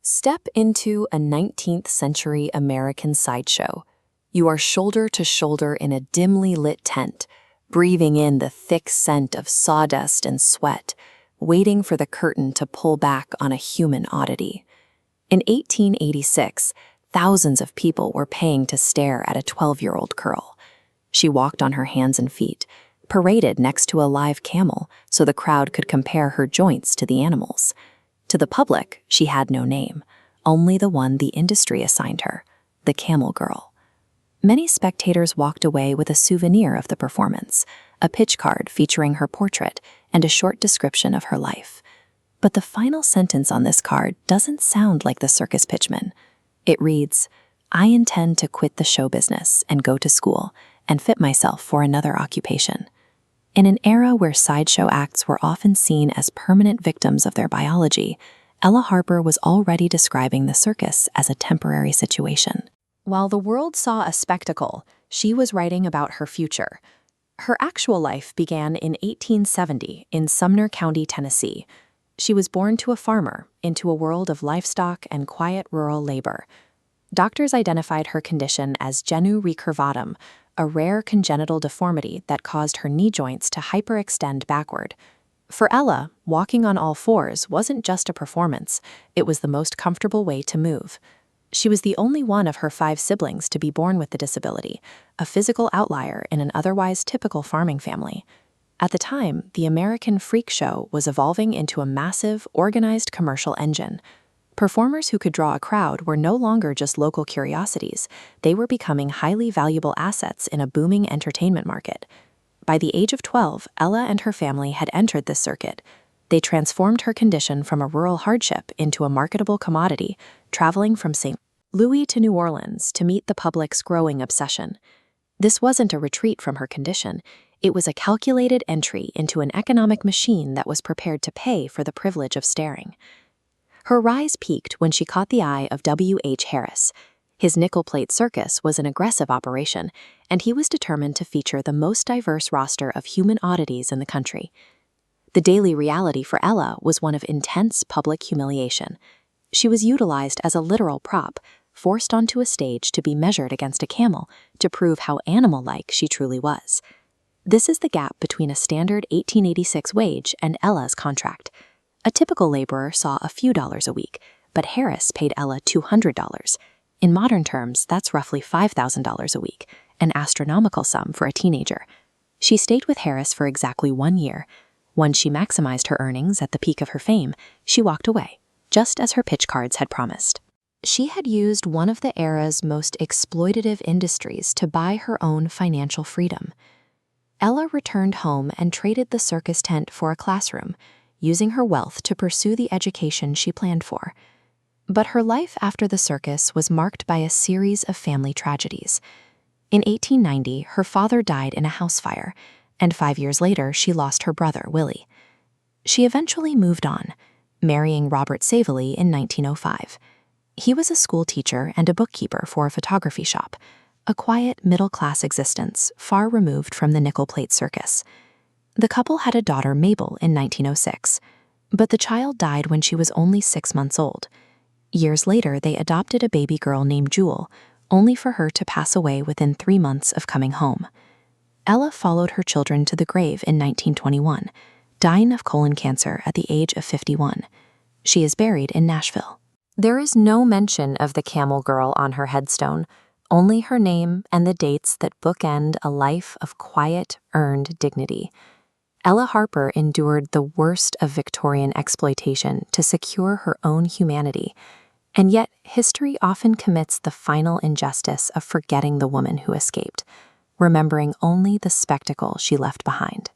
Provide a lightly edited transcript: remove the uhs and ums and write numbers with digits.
Step into a 19th century American sideshow. You are shoulder to shoulder in a dimly lit tent, breathing in the thick scent of sawdust and sweat, waiting for the curtain to pull back on a human oddity. In 1886, thousands of people were paying to stare at a 12-year-old girl. She walked on her hands and feet, paraded next to a live camel so the crowd could compare her joints to the animals. To the public, she had no name, only the one the industry assigned her, the Camel Girl. Many spectators walked away with a souvenir of the performance, a pitch card featuring her portrait and a short description of her life. But the final sentence on this card doesn't sound like the circus pitchman. It reads, "I intend to quit the show business and go to school and fit myself for another occupation." In an era where sideshow acts were often seen as permanent victims of their biology, Ella Harper was already describing the circus as a temporary situation. While the world saw a spectacle, she was writing about her future. Her actual life began in 1870 in Sumner County, Tennessee. She was born to a farmer into a world of livestock and quiet rural labor. Doctors identified her condition as genu recurvatum, a rare congenital deformity that caused her knee joints to hyperextend backward. For Ella, walking on all fours wasn't just a performance, it was the most comfortable way to move. She was the only one of her 5 siblings to be born with the disability, a physical outlier in an otherwise typical farming family. At the time, the American freak show was evolving into a massive, organized commercial engine. Performers who could draw a crowd were no longer just local curiosities, they were becoming highly valuable assets in a booming entertainment market. By the age of 12, Ella and her family had entered this circuit. They transformed her condition from a rural hardship into a marketable commodity, traveling from St. Louis to New Orleans to meet the public's growing obsession. This wasn't a retreat from her condition, it was a calculated entry into an economic machine that was prepared to pay for the privilege of staring. Her rise peaked when she caught the eye of W.H. Harris. His nickel-plate circus was an aggressive operation, and he was determined to feature the most diverse roster of human oddities in the country. The daily reality for Ella was one of intense public humiliation. She was utilized as a literal prop, forced onto a stage to be measured against a camel to prove how animal-like she truly was. This is the gap between a standard 1886 wage and Ella's contract. A typical laborer saw a few dollars a week, but Harris paid Ella $200. In modern terms, that's roughly $5,000 a week, an astronomical sum for a teenager. She stayed with Harris for exactly 1 year. When she maximized her earnings at the peak of her fame, she walked away, just as her pitch cards had promised. She had used one of the era's most exploitative industries to buy her own financial freedom. Ella returned home and traded the circus tent for a classroom, using her wealth to pursue the education she planned for. But her life after the circus was marked by a series of family tragedies. In 1890, her father died in a house fire, and 5 years later, she lost her brother, Willie. She eventually moved on, marrying Robert Savelli in 1905. He was a school teacher and a bookkeeper for a photography shop, a quiet, middle-class existence far removed from the nickel-plate circus. The couple had a daughter, Mabel, in 1906, but the child died when she was only 6 months old. Years later, they adopted a baby girl named Jewel, only for her to pass away within 3 months of coming home. Ella followed her children to the grave in 1921, dying of colon cancer at the age of 51. She is buried in Nashville. There is no mention of the Camel Girl on her headstone, only her name and the dates that bookend a life of quiet, earned dignity. Ella Harper endured the worst of Victorian exploitation to secure her own humanity, and yet history often commits the final injustice of forgetting the woman who escaped, remembering only the spectacle she left behind.